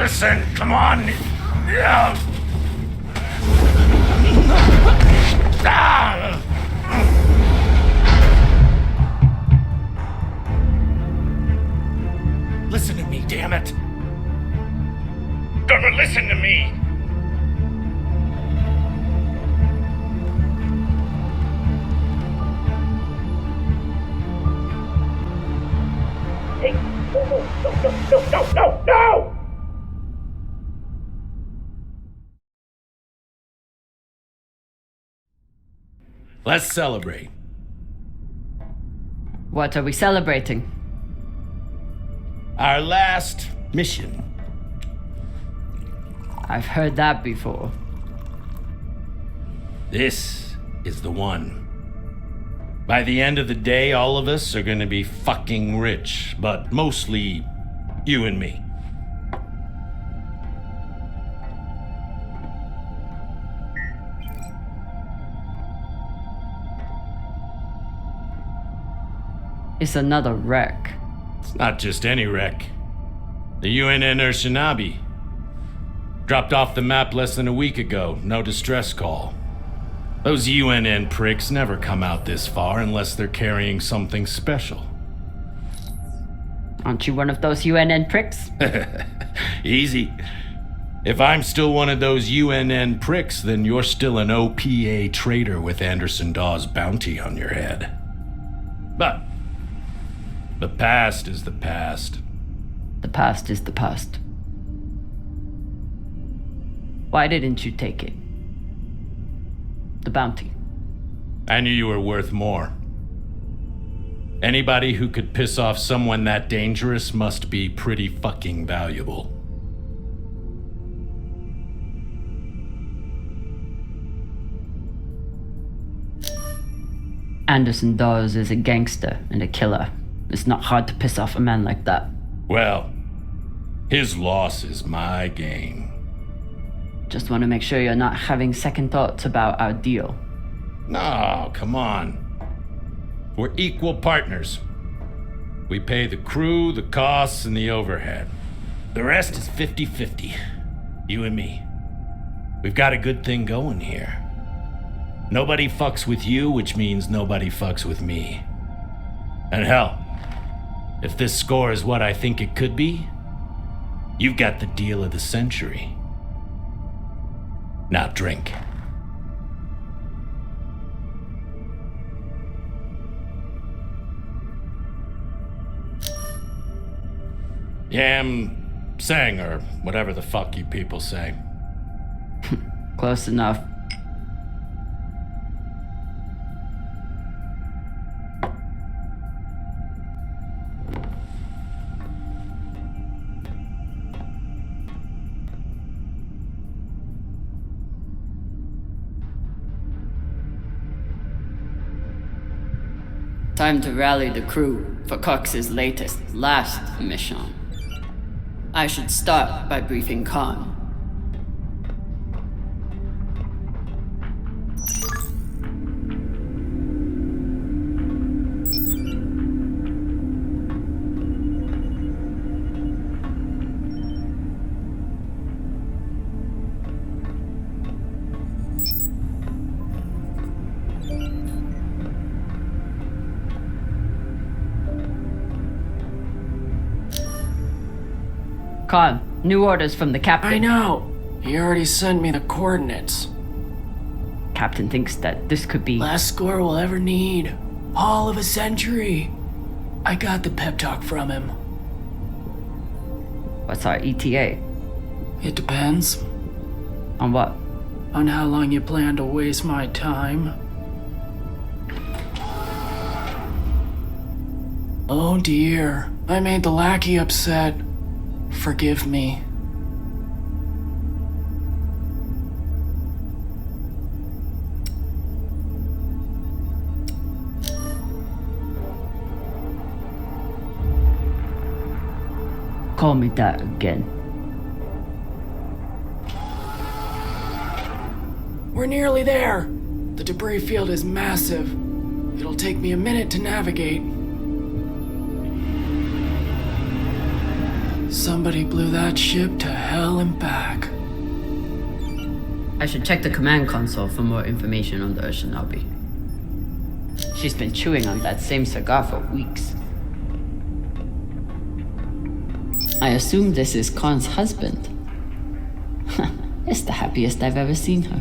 listen, come on. Yeah. Ah. Listen to me, damn it. Gonna listen to me. Hey, no! Let's celebrate. What are we celebrating? Our last mission. I've heard that before. This is the one. By the end of the day, all of us are gonna be fucking rich, but mostly you and me. It's another wreck. It's not just any wreck. The UNN Shinabi. Dropped off the map less than a week ago. No distress call. Those UNN pricks never come out this far unless they're carrying something special. Aren't you one of those UNN pricks? Easy. If I'm still one of those UNN pricks, then you're still an OPA traitor with Anderson Dawes' bounty on your head. But the past is the past. The past is the past. Why didn't you take it? The bounty. I knew you were worth more. Anybody who could piss off someone that dangerous must be pretty fucking valuable. Anderson Dawes is a gangster and a killer. It's not hard to piss off a man like that. Well, his loss is my gain. Just want to make sure you're not having second thoughts about our deal. No, come on. We're equal partners. We pay the crew, the costs, and the overhead. The rest is 50-50. You and me. We've got a good thing going here. Nobody fucks with you, which means nobody fucks with me. And hell, if this score is what I think it could be, you've got the deal of the century. Now drink. Yam sang, or whatever the fuck you people say. Close enough. Time to rally the crew for Cox's last mission. I should start by briefing Khan. Khan, new orders from the captain. I know. He already sent me the coordinates. Captain thinks that this could be... Last score we'll ever need. All of a century. I got the pep talk from him. What's our ETA? It depends. On what? On how long you plan to waste my time. Oh dear. I made the lackey upset. Forgive me. Call me that again. We're nearly there. The debris field is massive. It'll take me a minute to navigate. Somebody blew that ship to hell and back. I should check the command console for more information on the Urshinabi. She's been chewing on that same cigar for weeks. I assume this is Khan's husband. It's the happiest I've ever seen her.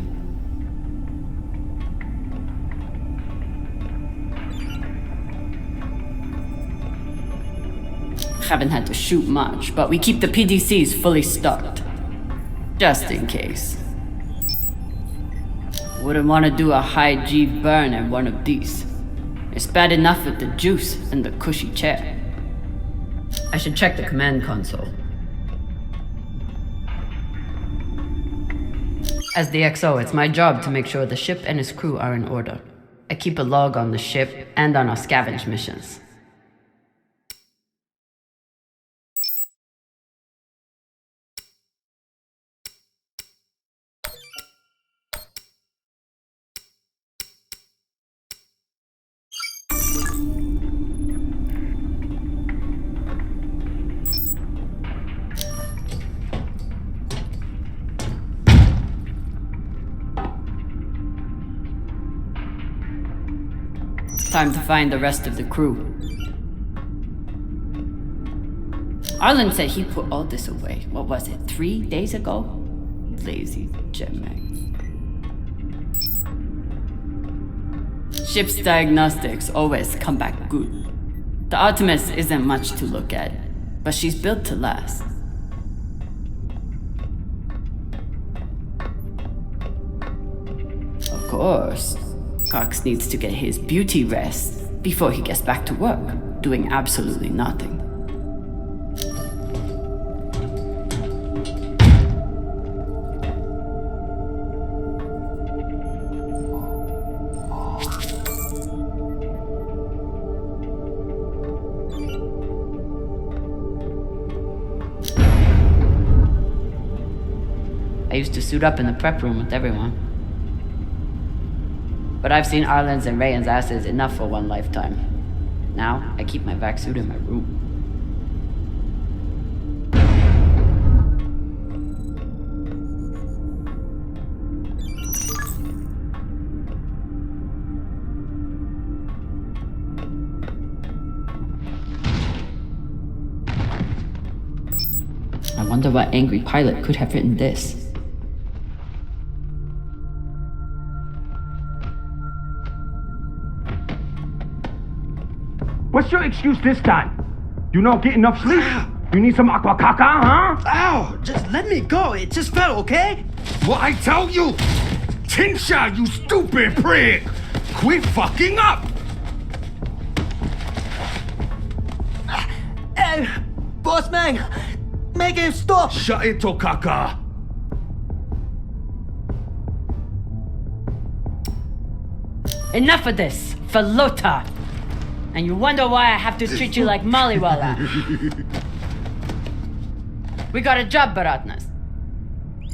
Haven't had to shoot much, but we keep the PDCs fully stocked. Just in case. Wouldn't want to do a high G burn at one of these. It's bad enough with the juice and the cushy chair. I should check the command console. As the XO, it's my job to make sure the ship and its crew are in order. I keep a log on the ship and on our scavenge missions. Time to find the rest of the crew. Arlen said he put all this away. What was it, 3 days ago? Lazy jetman. Ship's diagnostics always come back good. The Artemis isn't much to look at, but she's built to last. Of course, Cox needs to get his beauty rest before he gets back to work, doing absolutely nothing. I used to suit up in the prep room with everyone. But I've seen Arlen's and Rayan's asses enough for one lifetime. Now, I keep my vac suit in my room. I wonder what angry pilot could have written this. What's your excuse this time? You don't get enough sleep? You need some aqua caca, huh? Ow! Just let me go. It just fell, okay? What I tell you? Tinsha, you stupid prig! Quit fucking up! Hey, boss man, make it stop. Shut it, Tokaka! Enough of this, for Lota! And you wonder why I have to treat you like Maliwala. We got a job, Baratnas.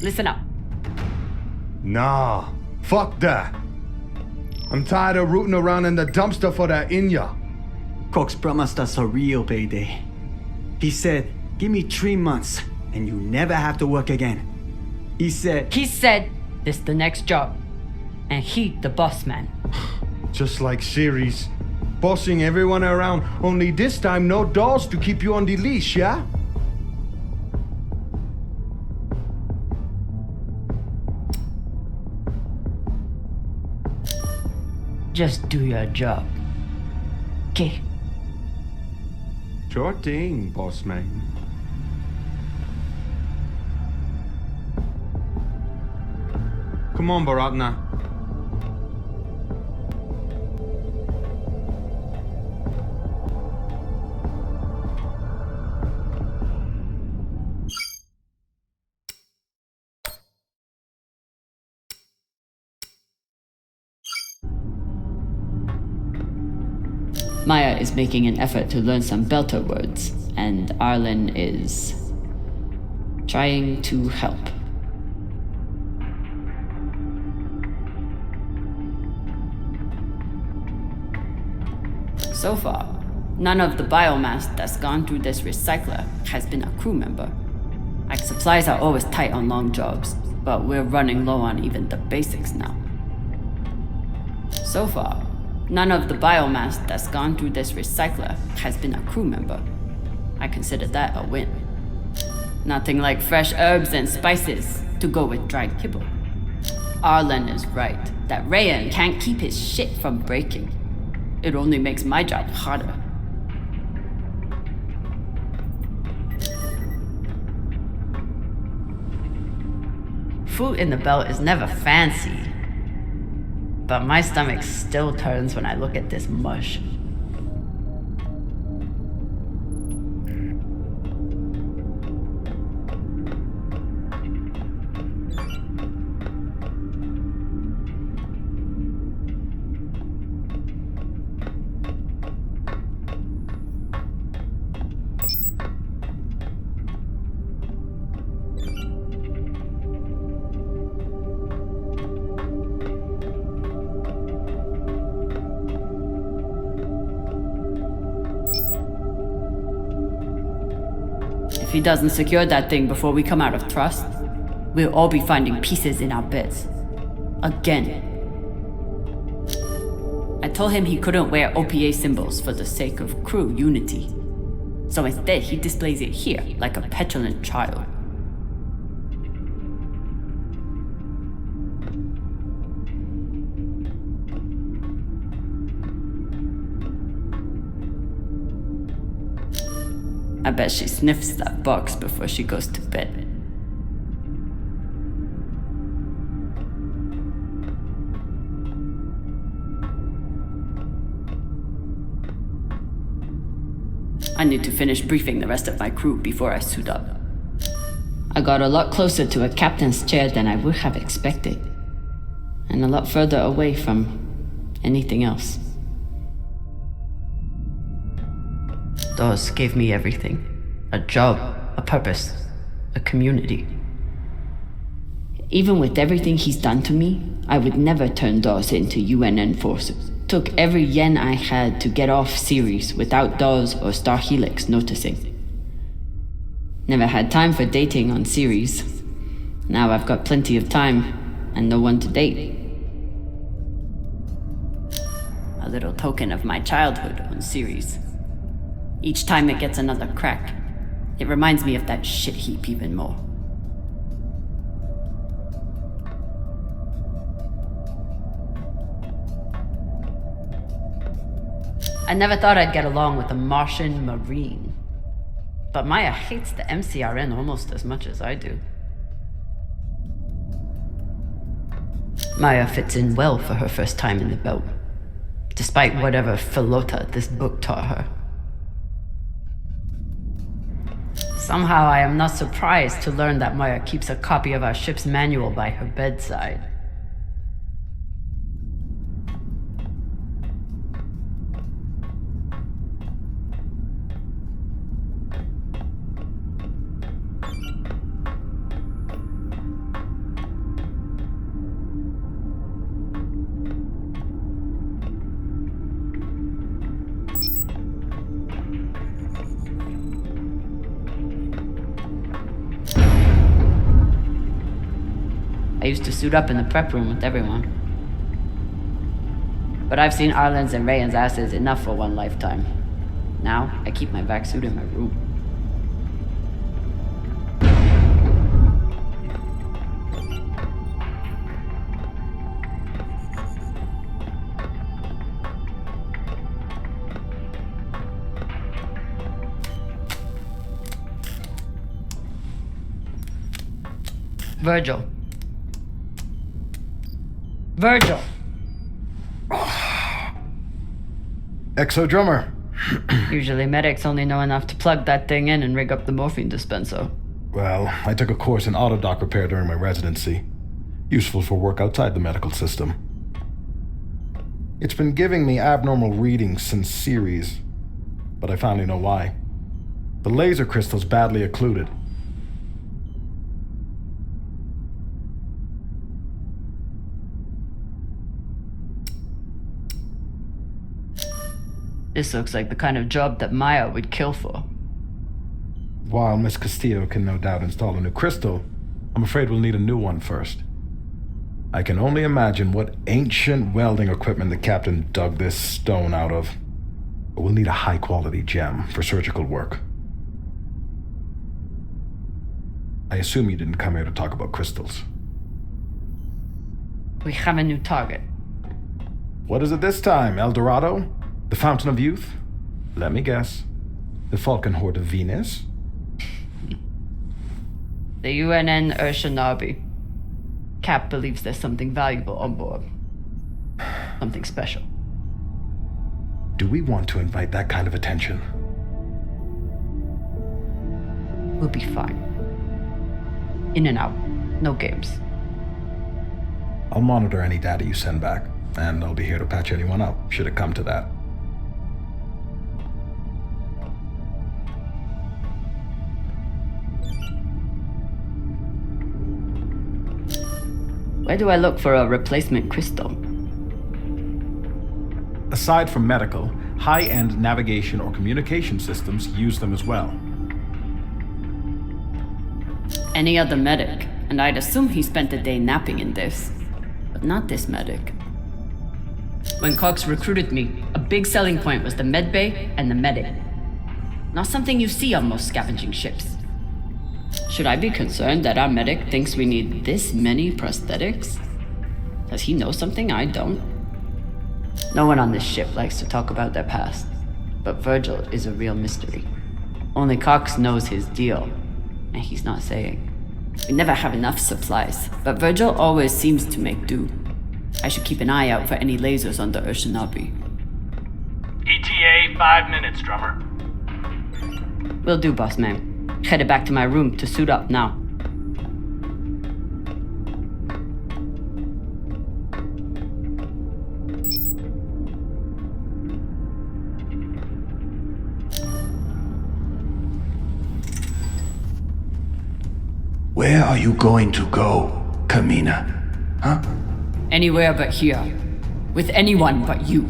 Listen up. Nah, fuck that. I'm tired of rooting around in the dumpster for that Inya. Cox promised us a real payday. He said, give me 3 months and you never have to work again. He said, this the next job. And he the boss man. Just like series. Bossing everyone around, only this time no dolls to keep you on the leash, yeah? Just do your job. Okay? Sure thing, boss man. Come on, Baratna. Maya is making an effort to learn some Belter words, and Arlen is trying to help. So far, none of the biomass that's gone through this recycler has been a crew member. Like, supplies are always tight on long jobs, but we're running low on even the basics now. So far, none of the biomass that's gone through this recycler has been a crew member. I consider that a win. Nothing like fresh herbs and spices to go with dried kibble. Arlen is right that Rayan can't keep his shit from breaking. It only makes my job harder. Food in the belt is never fancy, but my stomach still turns when I look at this mush. If he doesn't secure that thing before we come out of trust, we'll all be finding pieces in our beds. Again. I told him he couldn't wear OPA symbols for the sake of crew unity. So instead, he displays it here like a petulant child. I bet she sniffs that box before she goes to bed. I need to finish briefing the rest of my crew before I suit up. I got a lot closer to a captain's chair than I would have expected, and a lot further away from anything else. Dawes gave me everything. A job, a purpose, a community. Even with everything he's done to me, I would never turn Dawes into UNN forces. Took every yen I had to get off Ceres without Dawes or Star Helix noticing. Never had time for dating on Ceres. Now I've got plenty of time and no one to date. A little token of my childhood on Ceres. Each time it gets another crack, it reminds me of that shit heap even more. I never thought I'd get along with a Martian Marine. But Maya hates the MCRN almost as much as I do. Maya fits in well for her first time in the belt, despite whatever philota this book taught her. Somehow I am not surprised to learn that Maya keeps a copy of our ship's manual by her bedside. I used to suit up in the prep room with everyone. But I've seen Arlen's and Rayan's asses enough for one lifetime. Now, I keep my vac suit in my room. Virgil. Virgil! Exo drummer. Usually medics only know enough to plug that thing in and rig up the morphine dispenser. Well, I took a course in autodoc repair during my residency. Useful for work outside the medical system. It's been giving me abnormal readings since Ceres, but I finally know why. The laser crystal's badly occluded. This looks like the kind of job that Maya would kill for. While Miss Castillo can no doubt install a new crystal, I'm afraid we'll need a new one first. I can only imagine what ancient welding equipment the captain dug this stone out of. But we'll need a high-quality gem for surgical work. I assume you didn't come here to talk about crystals. We have a new target. What is it this time, El Dorado? The Fountain of Youth? Let me guess. The Falcon Horde of Venus? The UNN Urshanabi. Cap believes there's something valuable on board. Something special. Do we want to invite that kind of attention? We'll be fine. In and out. No games. I'll monitor any data you send back, and I'll be here to patch anyone up, should it come to that. Where do I look for a replacement crystal? Aside from medical, high-end navigation or communication systems use them as well. Any other medic, and I'd assume he spent a day napping in this. But not this medic. When Cox recruited me, a big selling point was the medbay and the medic. Not something you see on most scavenging ships. Should I be concerned that our medic thinks we need this many prosthetics? Does he know something I don't? No one on this ship likes to talk about their past, but Virgil is a real mystery. Only Cox knows his deal, and he's not saying. We never have enough supplies, but Virgil always seems to make do. I should keep an eye out for any lasers on the Urshanabi. ETA 5 minutes, drummer. Will do, boss man. Headed back to my room to suit up now. Where are you going to go, Kamina? Huh? Anywhere but here. With anyone but you.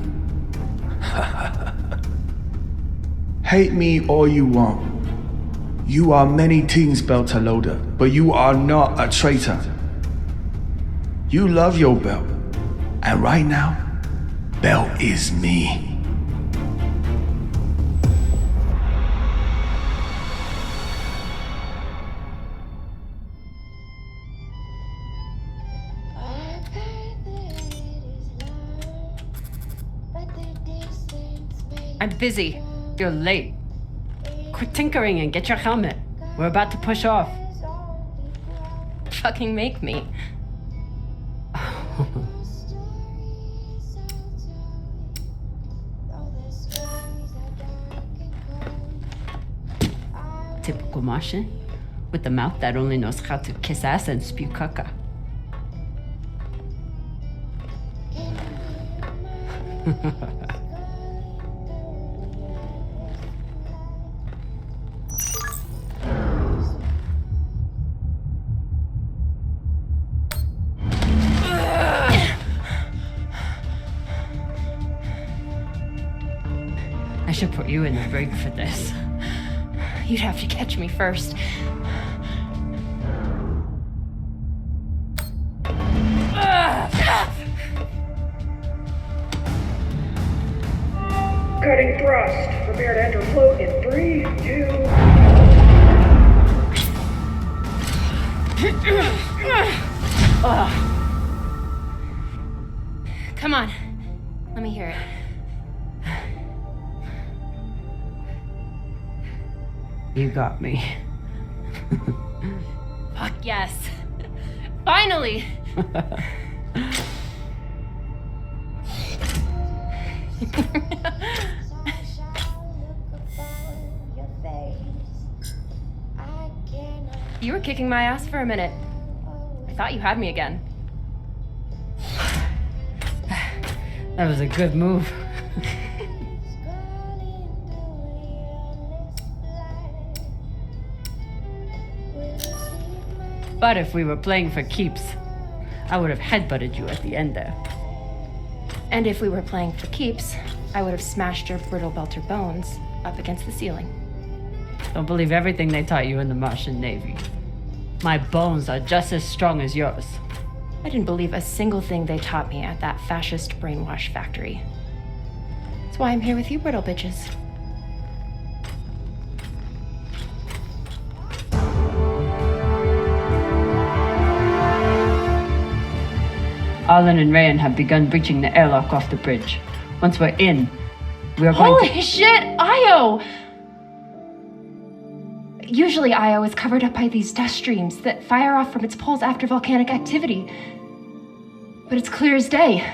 Hate me all you want. You are many things, Beltaloda, but you are not a traitor. You love your belt, and right now, Belt is me. I'm busy. You're late. Quit tinkering and get your helmet. We're about to push off. Fucking make me. Typical Martian. With the mouth that only knows how to kiss ass and spew caca. I should put you in the brig for this. You'd have to catch me first. Cutting thrust. Prepare to enter float in 3, 2... Come on. Let me hear it. You got me. Fuck yes. Finally! You were kicking my ass for a minute. I thought you had me again. That was a good move. But if we were playing for keeps, I would have headbutted you at the end there. And if we were playing for keeps, I would have smashed your brittle belter bones up against the ceiling. Don't believe everything they taught you in the Martian Navy. My bones are just as strong as yours. I didn't believe a single thing they taught me at that fascist brainwash factory. That's why I'm here with you, brittle bitches. Arlen and Rayan have begun breaching the airlock off the bridge. Once we're in, we are going Holy shit, Io! Usually Io is covered up by these dust streams that fire off from its poles after volcanic activity. But it's clear as day.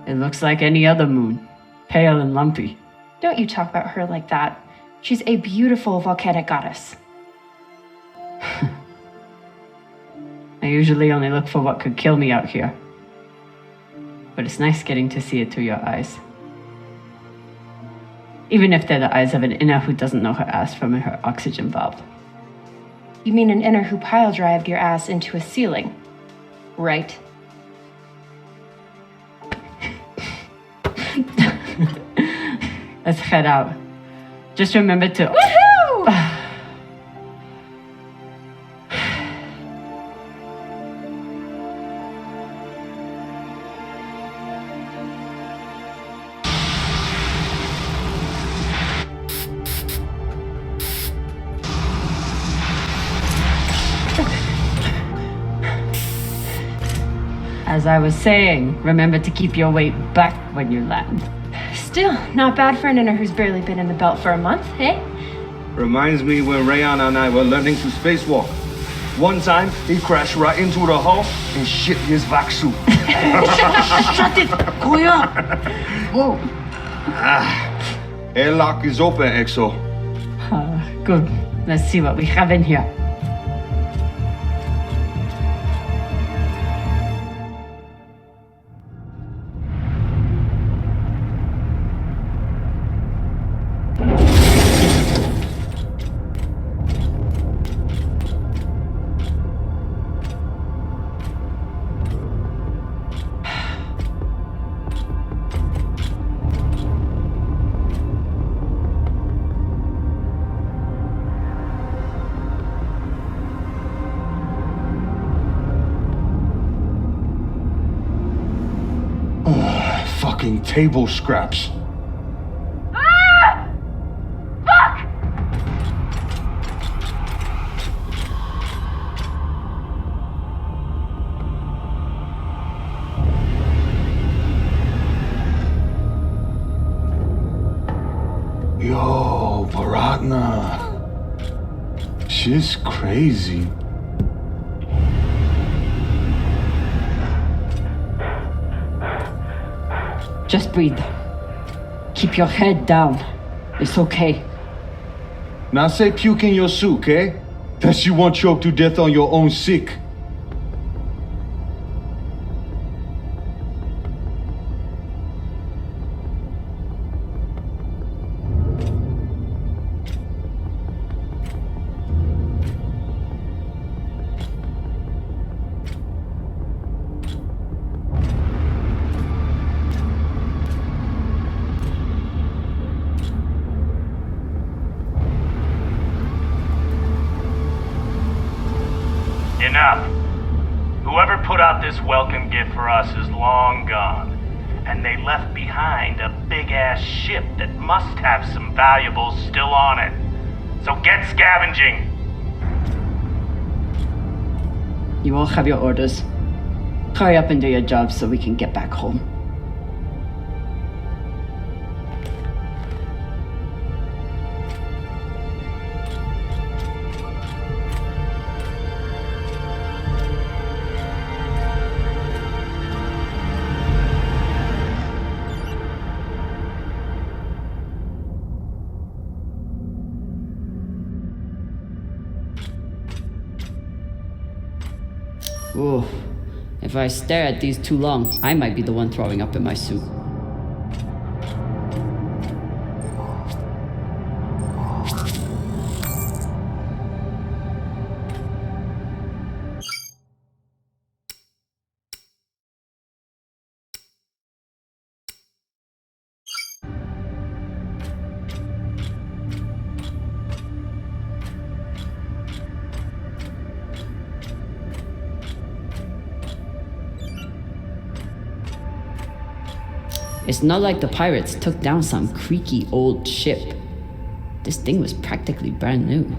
It looks like any other moon. Pale and lumpy. Don't you talk about her like that. She's a beautiful volcanic goddess. I usually only look for what could kill me out here. But it's nice getting to see it through your eyes. Even if they're the eyes of an inner who doesn't know her ass from her oxygen valve. You mean an inner who pile-drived your ass into a ceiling, right? Let's head out. Just remember to... Woohoo! As I was saying, remember to keep your weight back when you land. Still, not bad for an inner who's barely been in the belt for a month, hey? Reminds me when Rayan and I were learning to spacewalk. One time, he crashed right into the hull and shit his vac suit. Shut it! Koya! Whoa. Airlock is open, Exo. Good. Let's see what we have in here. Fucking table scraps. Ah! Fuck! Yo, Baratna. She's crazy. Just breathe. Keep your head down. It's okay. Now say puke in your suit, okay? That you won't choke to death on your own sick. Enough. Whoever put out this welcome gift for us is long gone. And they left behind a big-ass ship that must have some valuables still on it. So get scavenging. You all have your orders. Hurry up and do your jobs so we can get back home. Ooh, if I stare at these too long, I might be the one throwing up in my suit. It's not like the pirates took down some creaky old ship. This thing was practically brand new.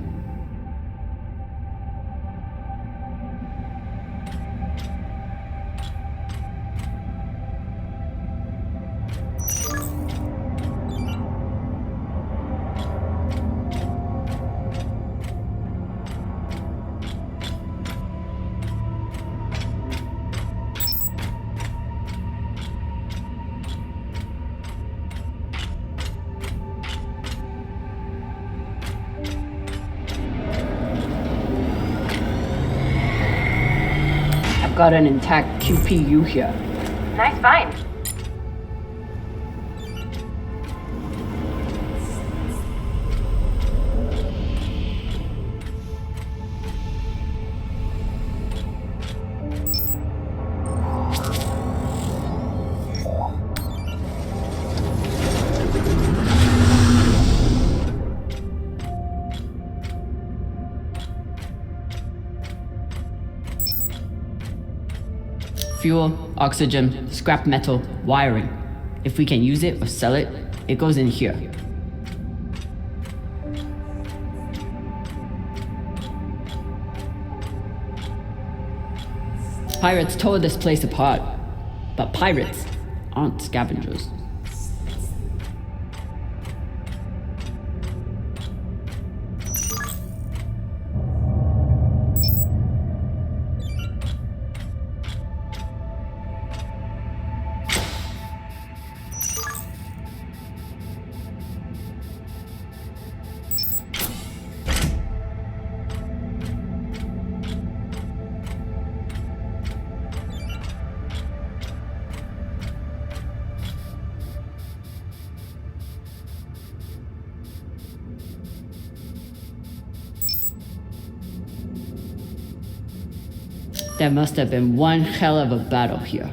Got an intact QPU here. Nice find. Fuel, oxygen, scrap metal, wiring. If we can use it or sell it, it goes in here. Pirates tore this place apart, but pirates aren't scavengers. There must have been one hell of a battle here.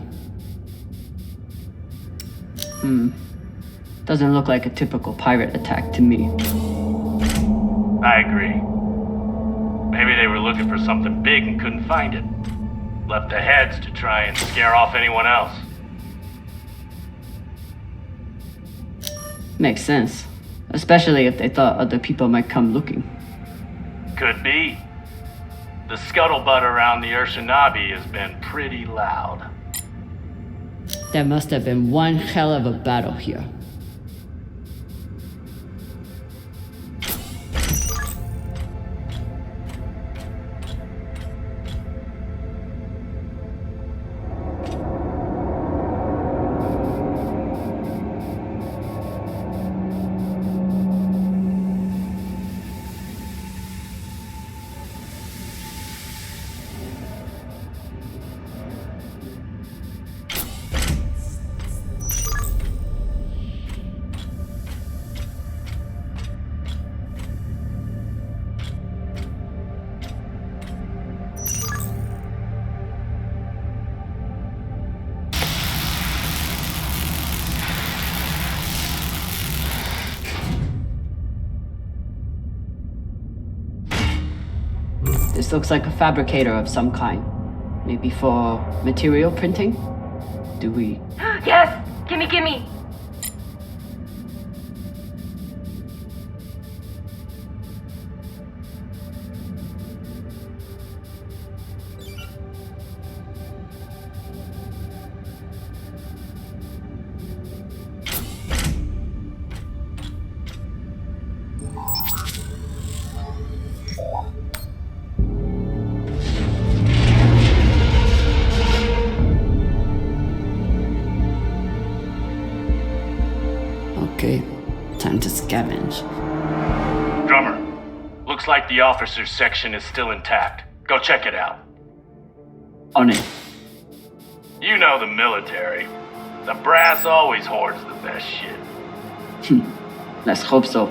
Doesn't look like a typical pirate attack to me. I agree. Maybe they were looking for something big and couldn't find it. Left the heads to try and scare off anyone else. Makes sense. Especially if they thought other people might come looking. Could be. The scuttlebutt around the Urshanabi has been pretty loud. There must have been one hell of a battle here. This looks like a fabricator of some kind. Maybe for material printing? Do we... Yes! Gimme! Okay, time to scavenge. Drummer, looks like the officers' section is still intact. Go check it out. On it. You know the military. The brass always hoards the best shit. Let's hope so.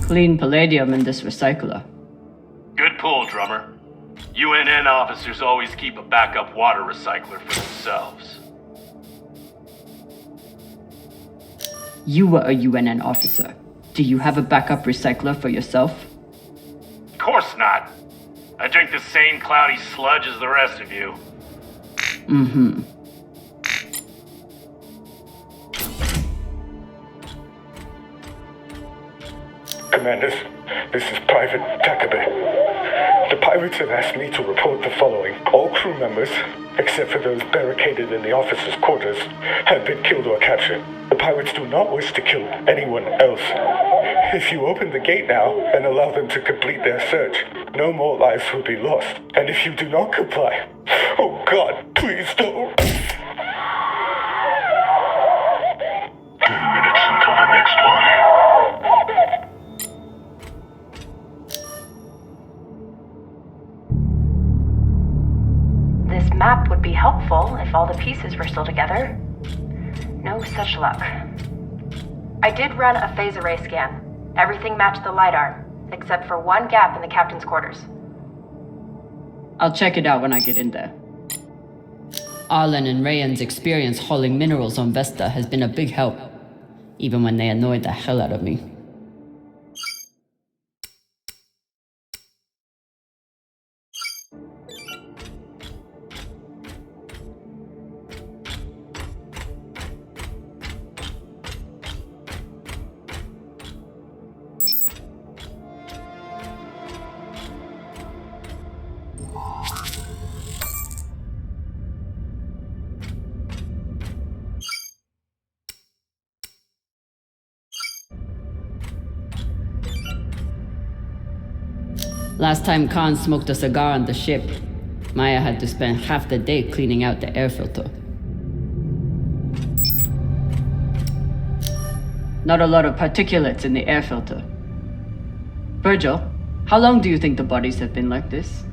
Clean palladium in this recycler. Good pull, Drummer. UNN officers always keep a backup water recycler for themselves. You were a UNN officer. Do you have a backup recycler for yourself? Of course not. I drink the same cloudy sludge as the rest of you. Mm-hmm. Commanders, this is Private Takabe. The pirates have asked me to report the following. All crew members, except for those barricaded in the officers' quarters, have been killed or captured. The pirates do not wish to kill anyone else. If you open the gate now and allow them to complete their search, no more lives will be lost. And if you do not comply, oh God, please don't. 10 minutes until the next one. This map would be helpful if all the pieces were still together. No such luck. I did run a phase array scan. Everything matched the LiDAR, except for one gap in the captain's quarters. I'll check it out when I get in there. Arlen and Rayan's experience hauling minerals on Vesta has been a big help, even when they annoyed the hell out of me. Last time Khan smoked a cigar on the ship, Maya had to spend half the day cleaning out the air filter. Not a lot of particulates in the air filter. Virgil, how long do you think the bodies have been like this?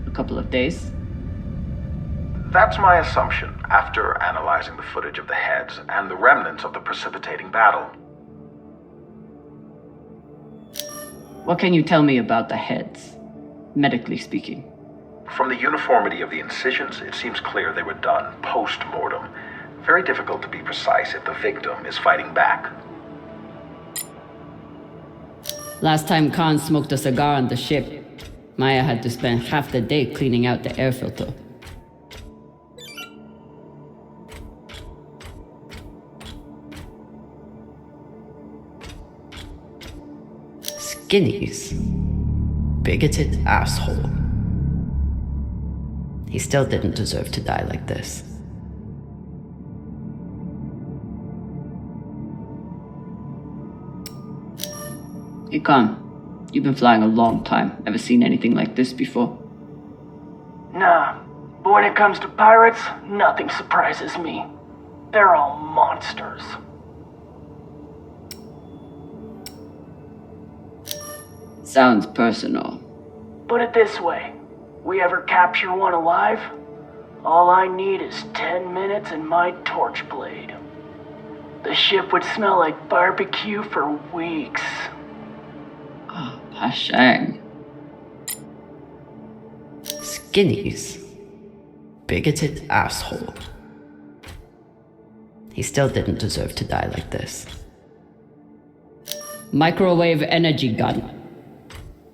A couple of days? That's my assumption, after analyzing the footage of the heads and the remnants of the precipitating battle. What can you tell me about the heads, medically speaking? From the uniformity of the incisions, it seems clear they were done post-mortem. Very difficult to be precise if the victim is fighting back. Last time Khan smoked a cigar on the ship, Maya had to spend half the day cleaning out the air filter. Skinny's bigoted asshole. He still didn't deserve to die like this. Hey Khan, you've been flying a long time. Ever seen anything like this before? Nah, but when it comes to pirates, nothing surprises me. They're all monsters. Sounds personal. Put it this way, we ever capture one alive, all I need is 10 minutes and my torch blade. The ship would smell like barbecue for weeks. Ah, Pashang. Skinny's bigoted asshole. He still didn't deserve to die like this. Microwave energy gun.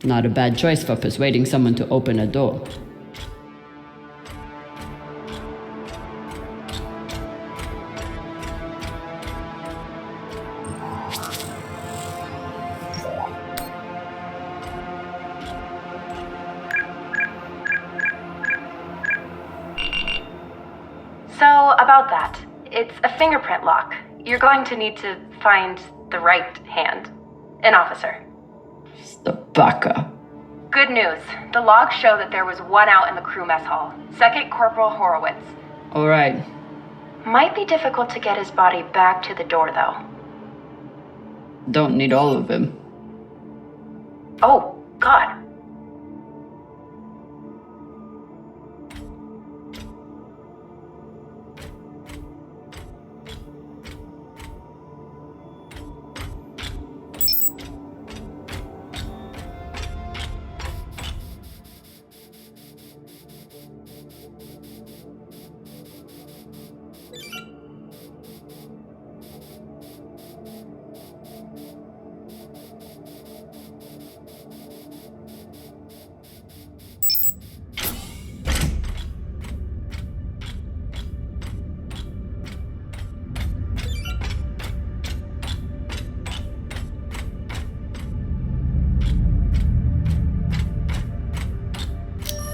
Not a bad choice for persuading someone to open a door. So, about that. It's a fingerprint lock. You're going to need to find the right hand. An officer. The baka. Good news. The logs show that there was one out in the crew mess hall. Second Corporal Horowitz. Alright. Might be difficult to get his body back to the door, though. Don't need all of him. Oh, God.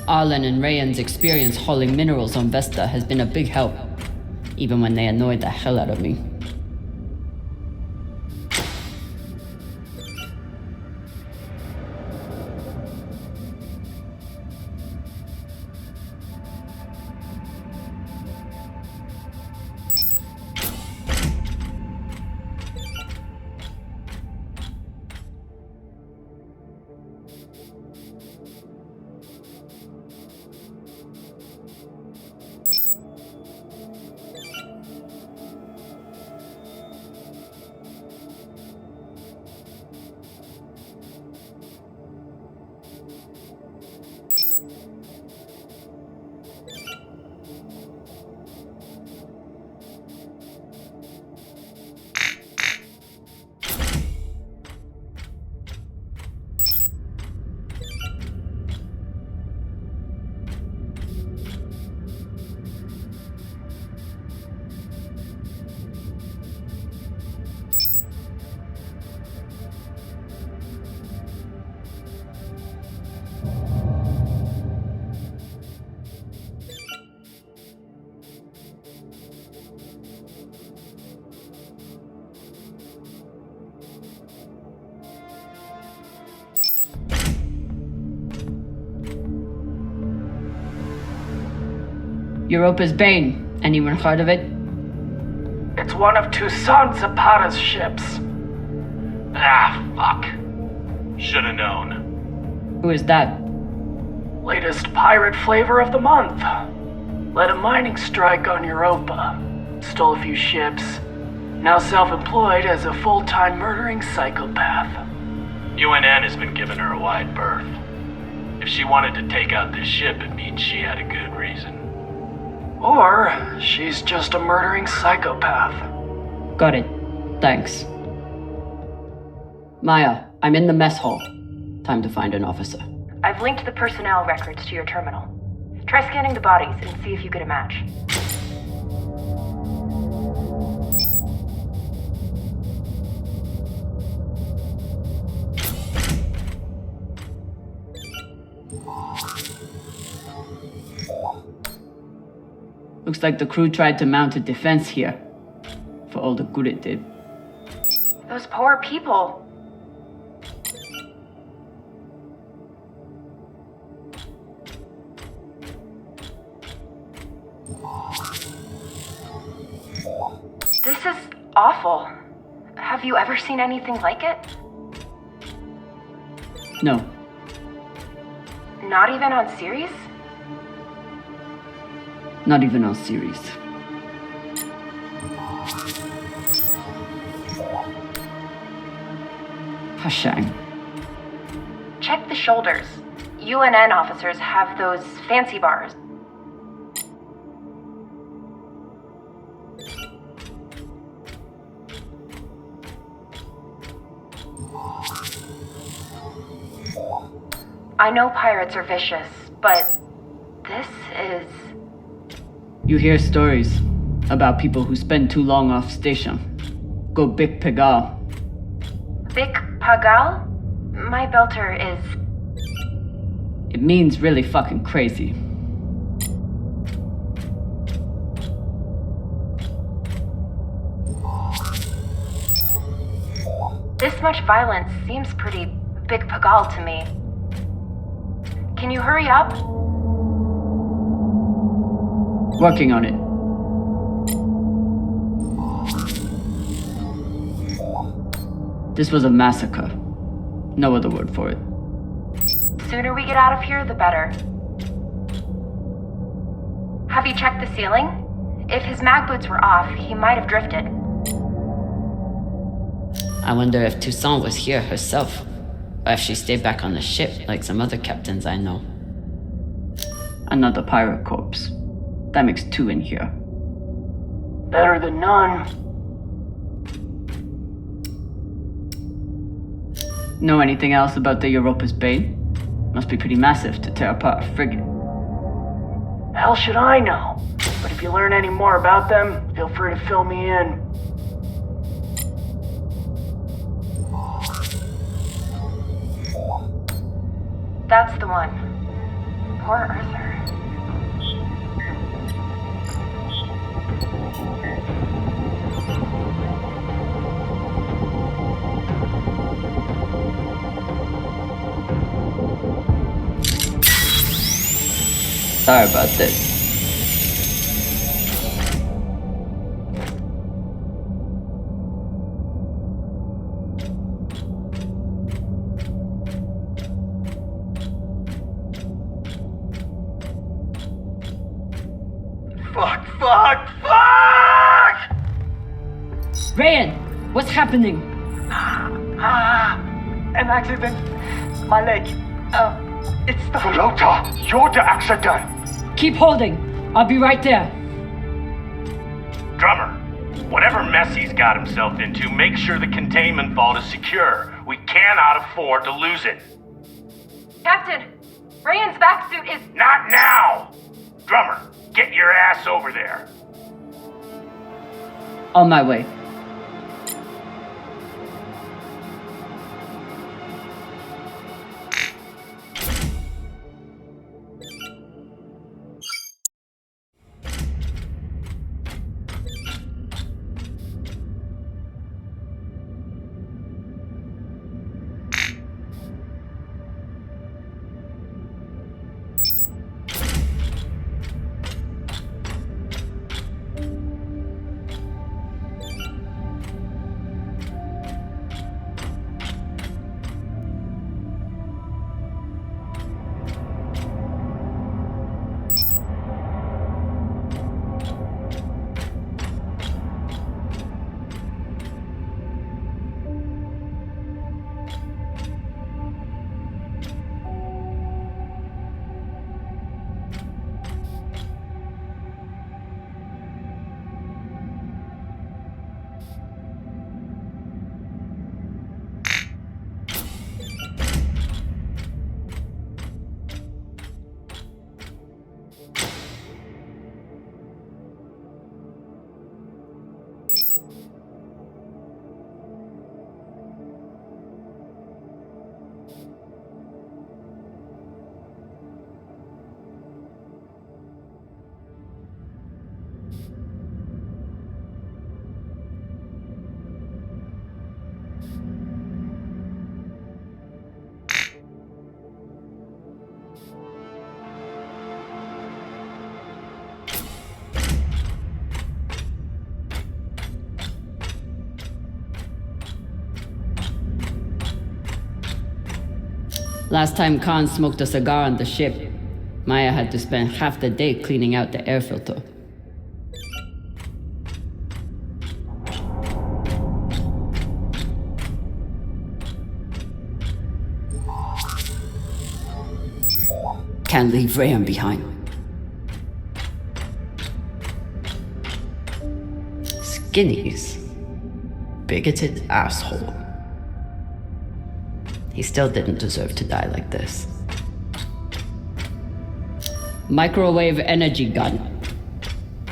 Arlen and Rayan's experience hauling minerals on Vesta has been a big help, even when they annoyed the hell out of me. Europa's Bane. Anyone heard of it? It's one of Toussaint Zapata's ships. Ah, fuck. Shoulda known. Who is that? Latest pirate flavor of the month. Led a mining strike on Europa. Stole a few ships. Now self-employed as a full-time murdering psychopath. UNN has been giving her a wide berth. If she wanted to take out this ship, it means she had a good reason. Or she's just a murdering psychopath. Got it. Thanks. Maya, I'm in the mess hall. Time to find an officer. I've linked the personnel records to your terminal. Try scanning the bodies and see if you get a match. Looks like the crew tried to mount a defense here. For all the good it did. Those poor people. This is awful. Have you ever seen anything like it? No. Not even on series? Not even on series. Hashang. Check the shoulders. UNN officers have those fancy bars. I know pirates are vicious, but this is... You hear stories about people who spend too long off station. Go Big Pegal. Vic Pagal? My belter is... It means really fucking crazy. This much violence seems pretty Big Pagal to me. Can you hurry up? Working on it. This was a massacre. No other word for it. Sooner we get out of here, the better. Have you checked the ceiling? If his mag boots were off, he might have drifted. I wonder if Toussaint was here herself, or if she stayed back on the ship like some other captains I know. Another pirate corpse. That makes 2 in here. Better than none. Know anything else about the Europa's Bane? Must be pretty massive to tear apart a frigate. Hell should I know? But if you learn any more about them, feel free to fill me in. That's the one. Poor Arthur. Sorry about this. Fuck! Ryan, what's happening? An accident. My leg. It's the floater. You're the accident. Keep holding. I'll be right there. Drummer, whatever mess he's got himself into, make sure the containment vault is secure. We cannot afford to lose it. Captain, Ryan's vac suit is... Not now! Drummer, get your ass over there. On my way. Last time Khan smoked a cigar on the ship, Maya had to spend half the day cleaning out the air filter. Can't leave Rayan behind. Skinny's bigoted asshole. He still didn't deserve to die like this. Microwave energy gun.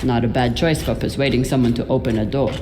Not a bad choice for persuading someone to open a door.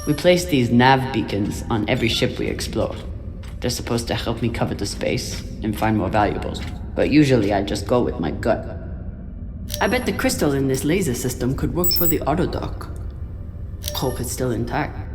We place these nav beacons on every ship we explore. They're supposed to help me cover the space and find more valuables, but usually I just go with my gut. I bet the crystal in this laser system could work for the autodock. Hope it's still intact.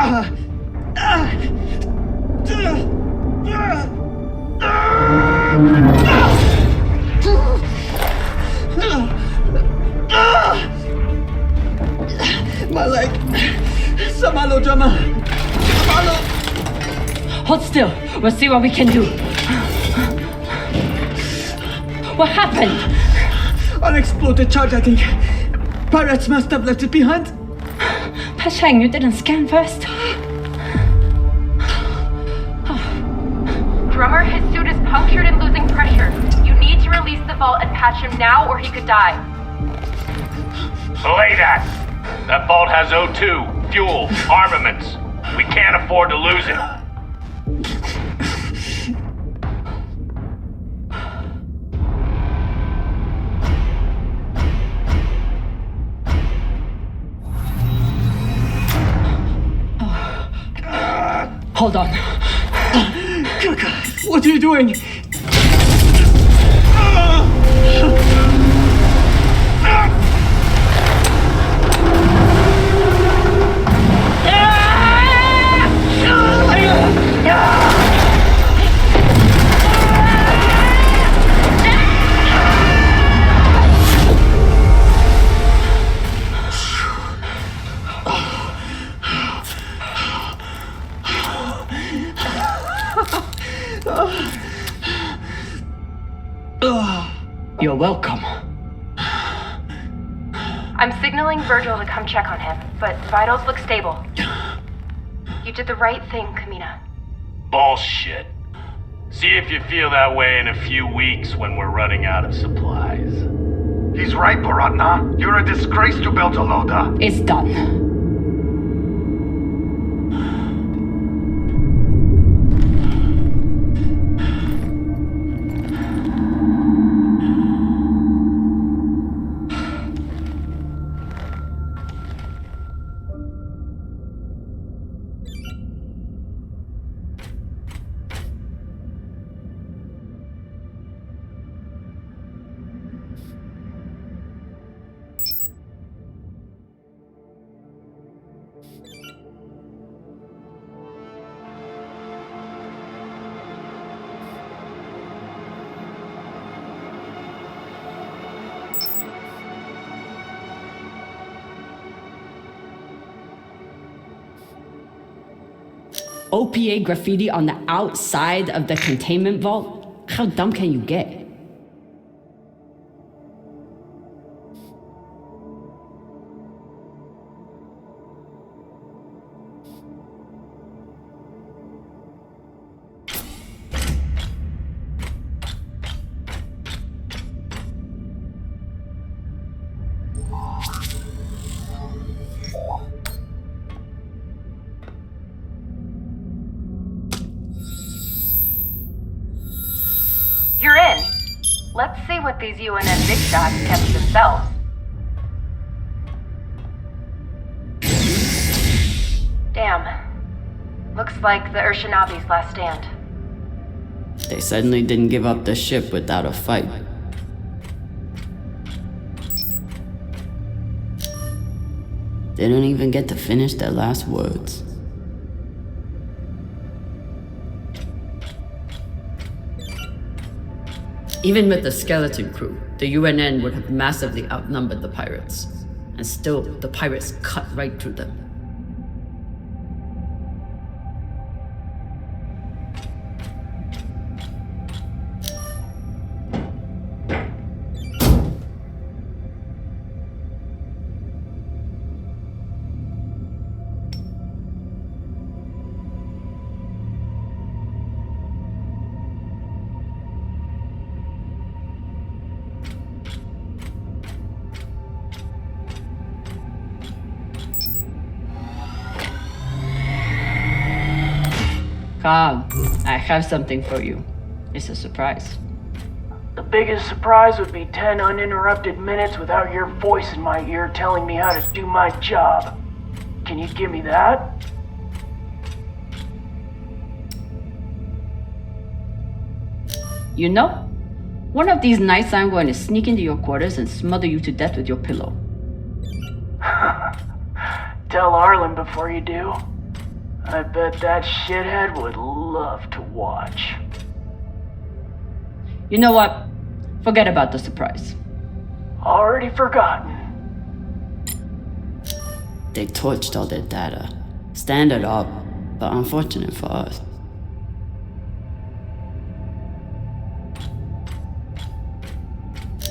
My leg. Samalo, drummer. Samalo. Hold still. We'll see what we can do. What happened? Unexploded charge, I think. Pirates must have left it behind. Pashang, you didn't scan first? Drummer, his suit is punctured and losing pressure. You need to release the vault and patch him now or he could die. Belay that! That vault has O2, fuel, armaments. We can't afford to lose it. Hold on. Kaka, what are you doing? You're welcome. I'm signaling Virgil to come check on him, but vitals look stable. You did the right thing, Kamina. Bullshit. See if you feel that way in a few weeks when we're running out of supplies. He's right, Baratna. You're a disgrace to Beltaloda. It's done. OPA graffiti on the outside of the containment vault? How dumb can you get? You're in. Let's see what these UNN big shots kept to themselves. Damn. Looks like the Urshanabi's last stand. They suddenly didn't give up the ship without a fight. They don't even get to finish their last words. Even with the skeleton crew, the UNN would have massively outnumbered the pirates. And still, the pirates cut right through them. Kag, I have something for you. It's a surprise. The biggest surprise would be 10 uninterrupted minutes without your voice in my ear telling me how to do my job. Can you give me that? You know, one of these nights I'm going to sneak into your quarters and smother you to death with your pillow. Tell Arlen before you do. I bet that shithead would love to watch. You know what? Forget about the surprise. Already forgotten. They torched all their data. Standard up, but unfortunate for us.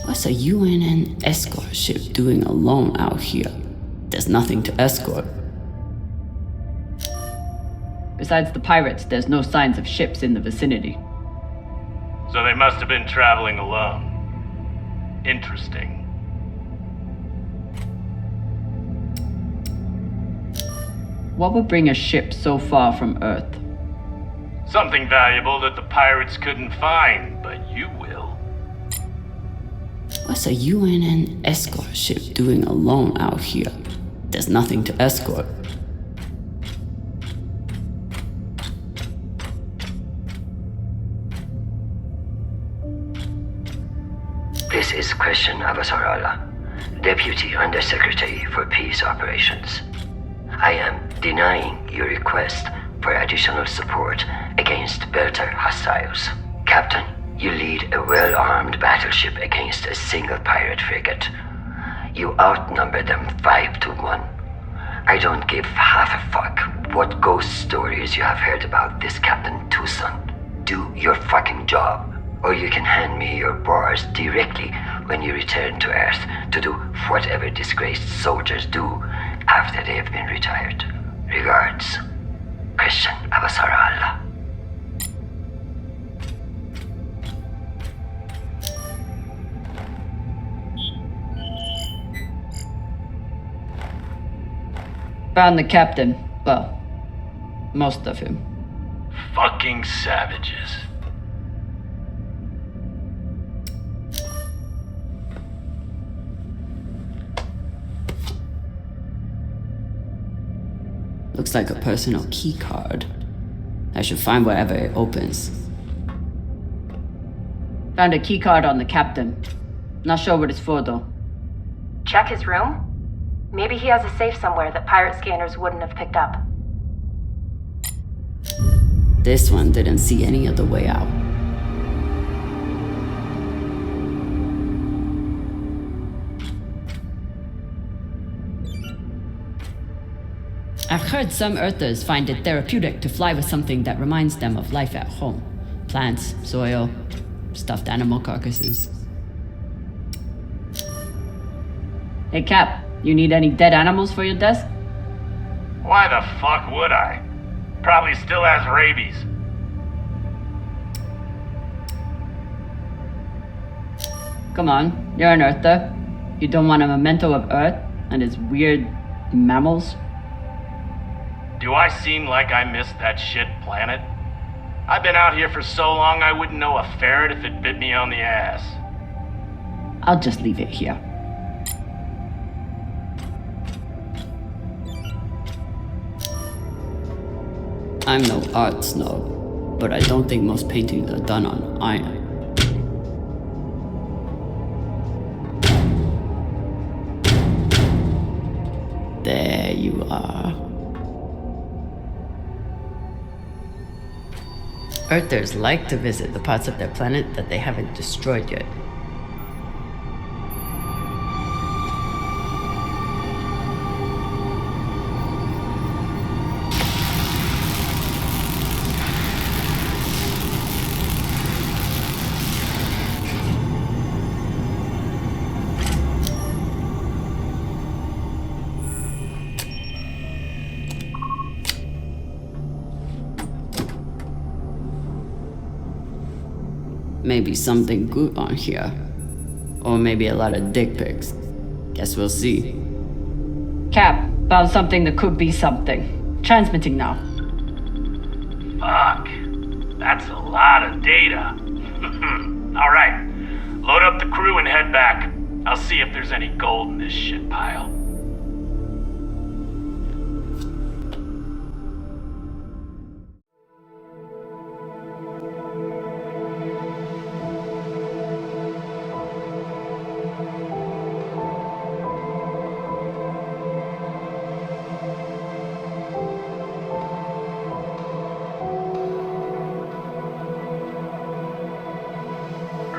What's a UNN escort ship doing alone out here? There's nothing to escort. Besides the pirates, there's no signs of ships in the vicinity. So they must have been traveling alone. Interesting. What would bring a ship so far from Earth? Something valuable that the pirates couldn't find, but you will. What's a UNN escort ship doing alone out here? There's nothing to escort. This is Christian Avasarala, Deputy Undersecretary for Peace Operations. I am denying your request for additional support against Belter hostiles. Captain, you lead a well-armed battleship against a single pirate frigate. You outnumber them 5 to 1. I don't give half a fuck what ghost stories you have heard about this Captain Tucson. Do your fucking job, or you can hand me your bars directly when you return to Earth to do whatever disgraced soldiers do after they have been retired. Regards, Christian Avasarala. Found the captain. Well, most of him. Fucking savages. Looks like a personal key card. I should find wherever it opens. Found a key card on the captain. Not sure what it's for though. Check his room? Maybe he has a safe somewhere that pirate scanners wouldn't have picked up. This one didn't see any other way out. I've heard some Earthers find it therapeutic to fly with something that reminds them of life at home. Plants, soil, stuffed animal carcasses. Hey Cap, you need any dead animals for your desk? Why the fuck would I? Probably still has rabies. Come on, you're an Earther. You don't want a memento of Earth and its weird mammals? Do I seem like I missed that shit planet? I've been out here for so long I wouldn't know a ferret if it bit me on the ass. I'll just leave it here. I'm no art snob, but I don't think most paintings are done on iron. There you are. Earthers like to visit the parts of their planet that they haven't destroyed yet. Maybe something good on here. Or maybe a lot of dick pics. Guess we'll see. Cap, found something that could be something. Transmitting now. Fuck. That's a lot of data. Alright. Load up the crew and head back. I'll see if there's any gold in this shit pile.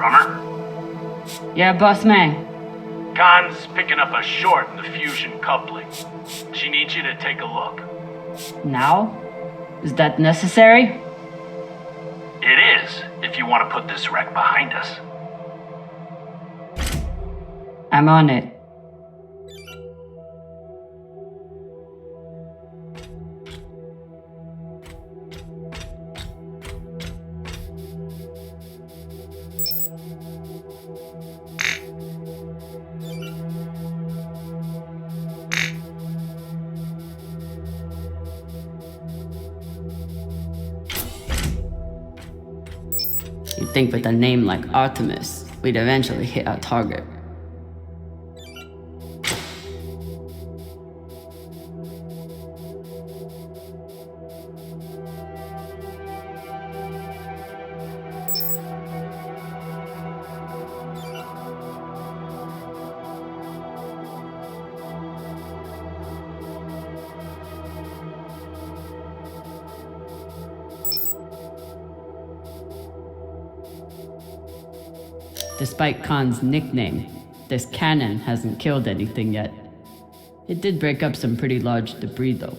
Drummer? Yeah, boss man. Khan's picking up a short in the fusion coupling. She needs you to take a look. Now? Is that necessary? It is, if you want to put this wreck behind us. I'm on it. You'd think with a name like Artemis, we'd eventually hit our target. Despite Khan's nickname, this cannon hasn't killed anything yet. It did break up some pretty large debris though.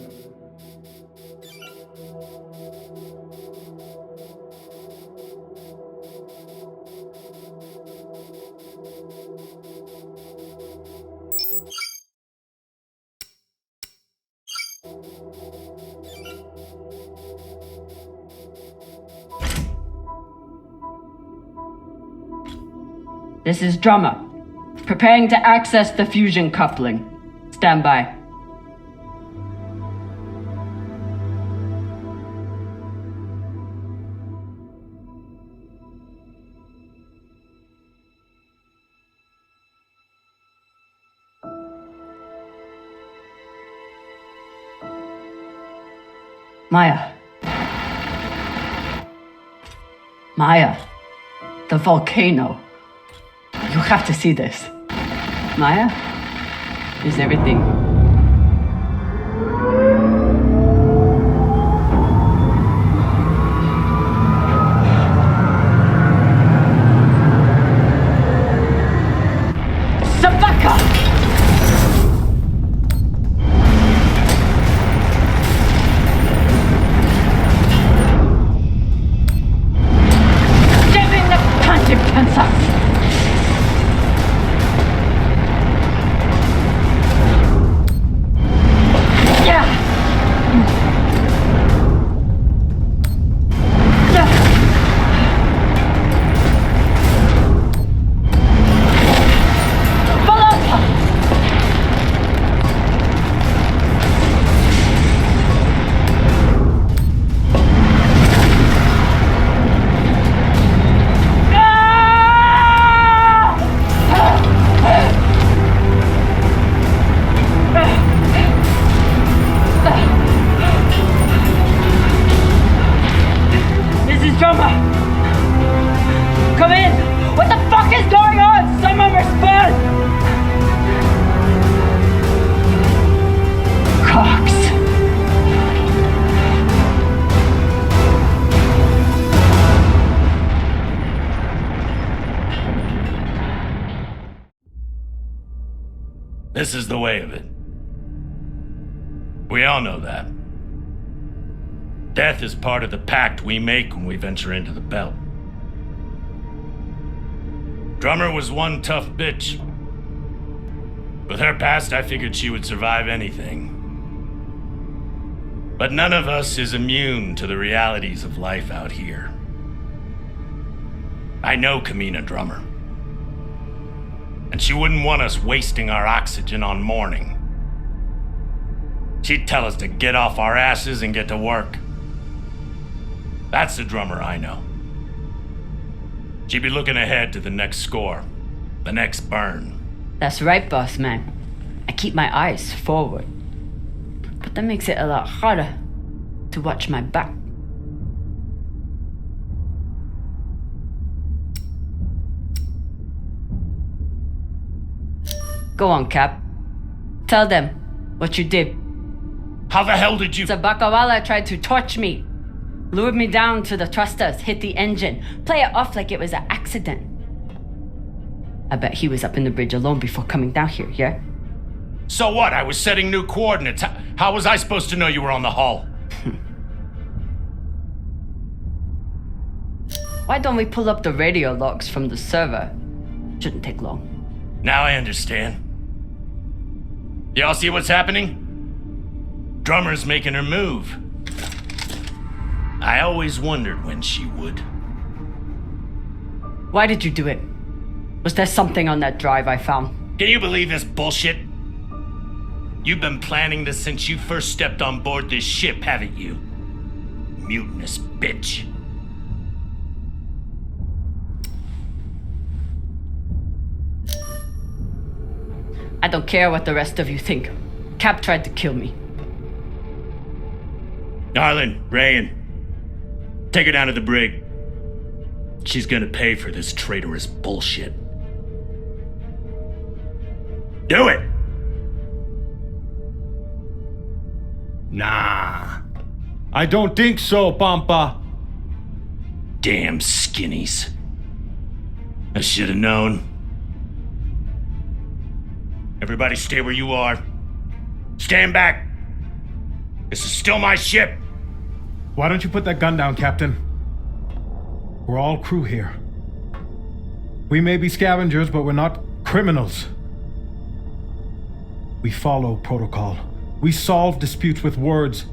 This is Drummer. Preparing to access the fusion coupling. Stand by. Maya. Maya. The volcano. You have to see this. Maya? Is everything... Sabaka! Giving the consequences! Come in! What the fuck is going on? Someone respond! Cox. This is the way of it. We all know that. Death is part of the pact we make when we venture into the belt. Drummer was one tough bitch. With her past, I figured she would survive anything. But none of us is immune to the realities of life out here. I know Kamina Drummer. And she wouldn't want us wasting our oxygen on mourning. She'd tell us to get off our asses and get to work. That's the Drummer I know. She'd be looking ahead to the next score, the next burn. That's right, boss man. I keep my eyes forward. But that makes it a lot harder to watch my back. Go on, Cap. Tell them what you did. How the hell did you... Sabakawala tried to torch me. Lured me down to the thrusters, hit the engine, play it off like it was an accident. I bet he was up in the bridge alone before coming down here, yeah? So what? I was setting new coordinates. How was I supposed to know you were on the hull? Why don't we pull up the radio logs from the server? Shouldn't take long. Now I understand. Y'all see what's happening? Drummer's making her move. I always wondered when she would. Why did you do it? Was there something on that drive I found? Can you believe this bullshit? You've been planning this since you first stepped on board this ship, haven't you? Mutinous bitch. I don't care what the rest of you think. Cap tried to kill me. Darlin, Rayan, take her down to the brig. She's gonna pay for this traitorous bullshit. Do it! Nah. I don't think so, Pampa. Damn skinnies. I should have known. Everybody stay where you are. Stand back. This is still my ship. Why don't you put that gun down, Captain? We're all crew here. We may be scavengers, but we're not criminals. We follow protocol. We solve disputes with words,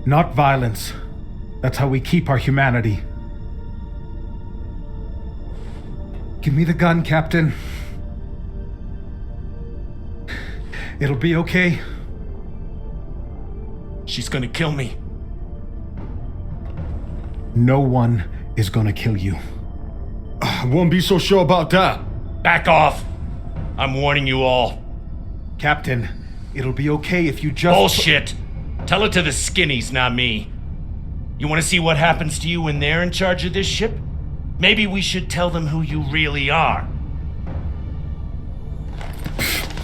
not violence. That's how we keep our humanity. Give me the gun, Captain. It'll be okay. She's gonna kill me. No one is gonna kill you. I won't be so sure about that. Back off. I'm warning you all. Captain, it'll be okay if you just... Bullshit. Tell it to the skinnies, not me. You want to see what happens to you when they're in charge of this ship? Maybe we should tell them who you really are.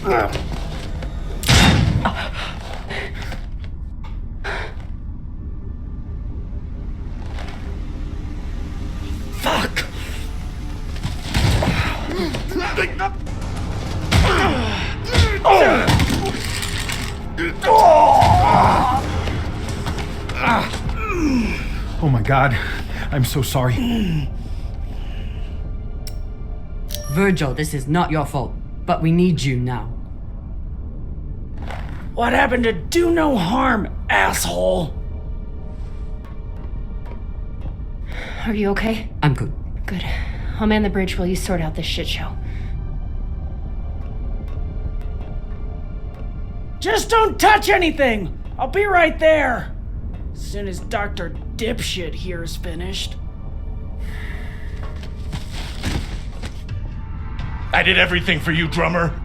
Fuck! Oh my God, I'm so sorry. Virgil, this is not your fault, but we need you now. What happened to do no harm, asshole? Are you okay? I'm good. Good. I'll man the bridge while you sort out this shit show. Just don't touch anything! I'll be right there! As soon as Dr. Dipshit here is finished. I did everything for you, drummer.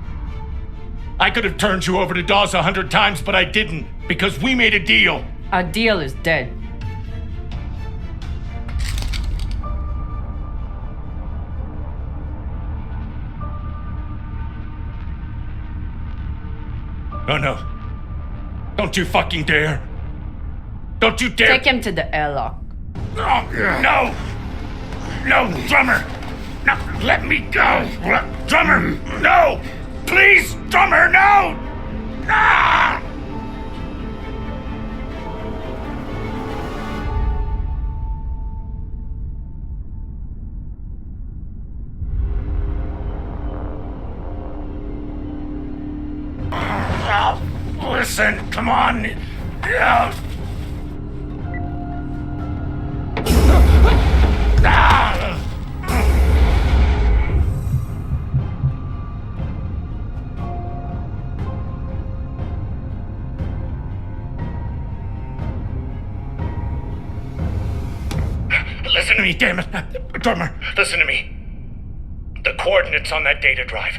I could have turned you over to Dawes 100 times, but I didn't, because we made a deal. Our deal is dead. Oh no. Don't you fucking dare. Don't you dare. Take him to the airlock. No! No, drummer! No, let me go! Drummer, no! Please, drummer, no! Ah! Listen, come on. Listen to me, damn it. Drummer, listen to me. The coordinates on that data drive,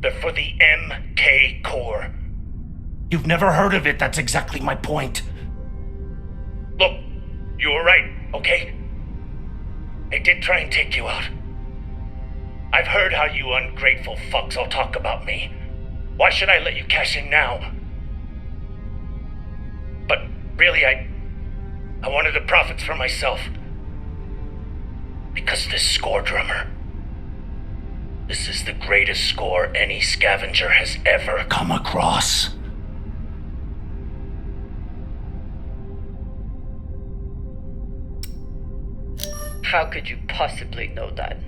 they're for the MK core. You've never heard of it, that's exactly my point. Look, you were right, okay? I did try and take you out. I've heard how you ungrateful fucks all talk about me. Why should I let you cash in now? But really, I wanted the profits for myself. Because this score, drummer, This is the greatest score any scavenger has ever come across. How could you possibly know that?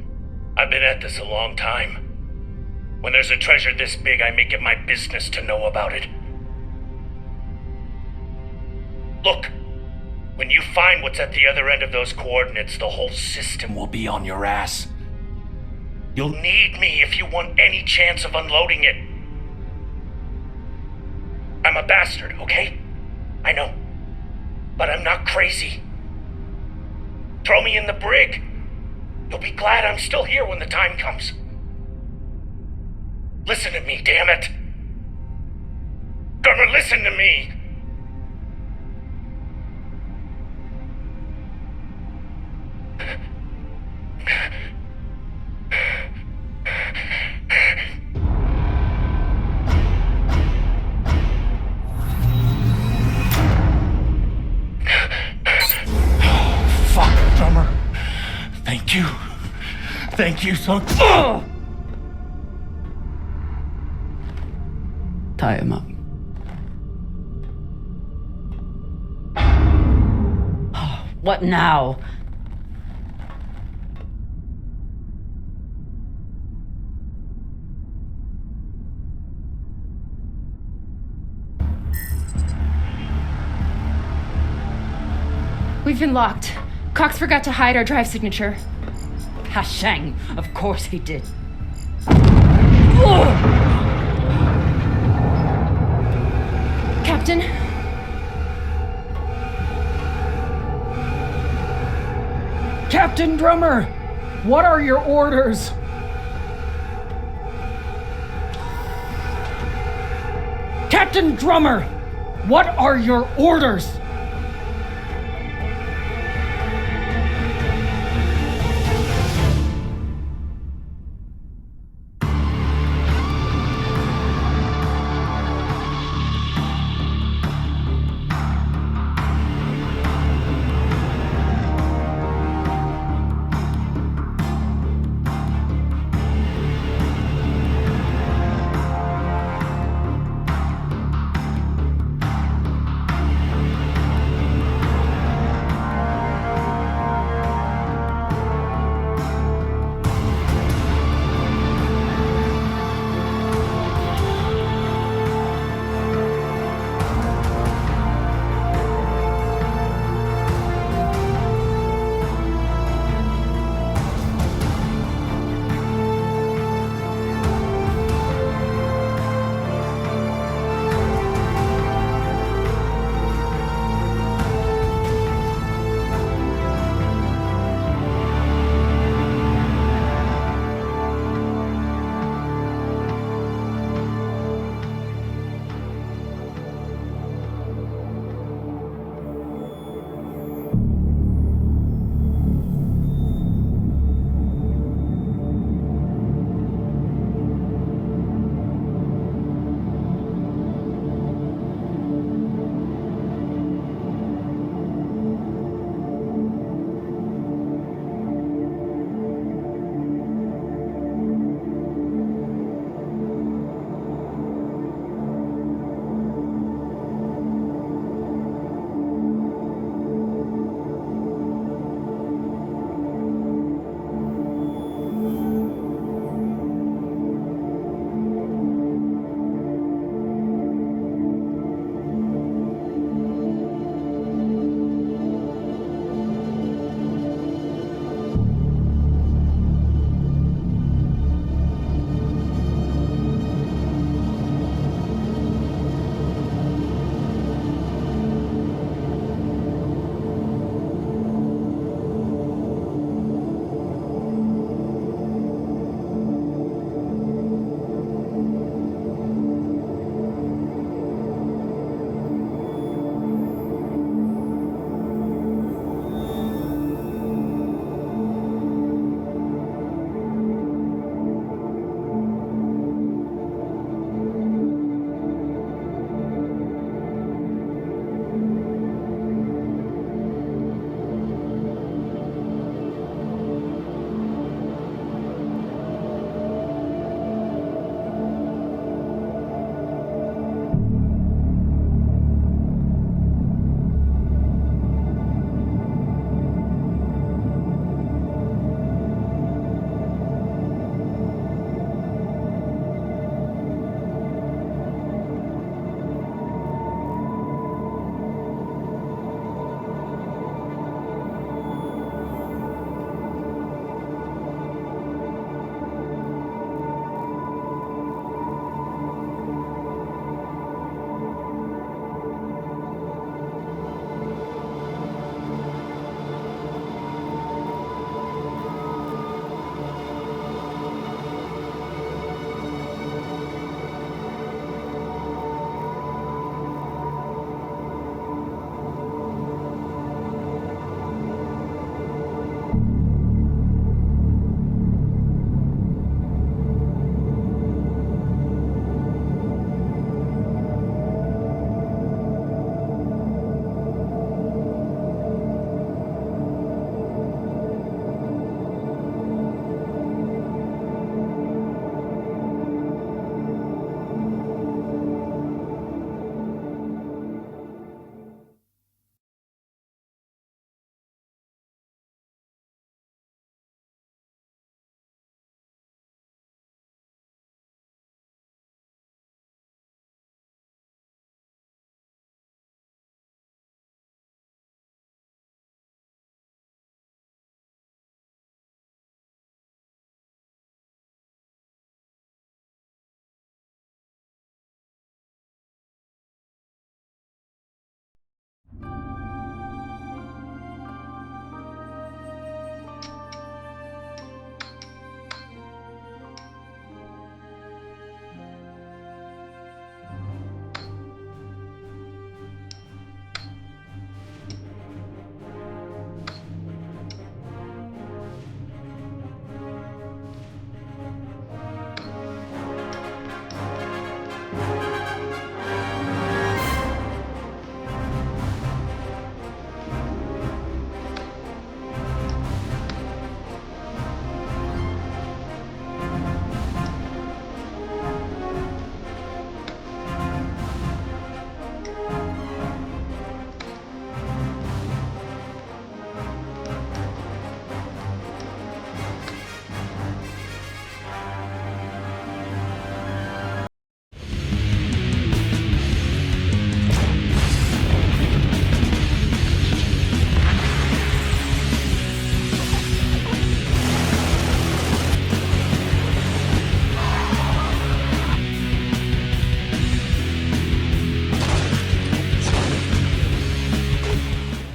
I've been at this a long time. When there's a treasure this big, I make it my business to know about it. Look, when you find what's at the other end of those coordinates, the whole system will be on your ass. You'll need me if you want any chance of unloading it. I'm a bastard, okay? I know. But I'm not crazy. Throw me in the brig. You'll be glad I'm still here when the time comes. Listen to me, damn it. Drummer, listen to me. Thank you so much. Tie him up. What now? We've been locked. Cox forgot to hide our drive signature. Hashang, of course he did. Captain? Captain Drummer, what are your orders? Captain Drummer, what are your orders?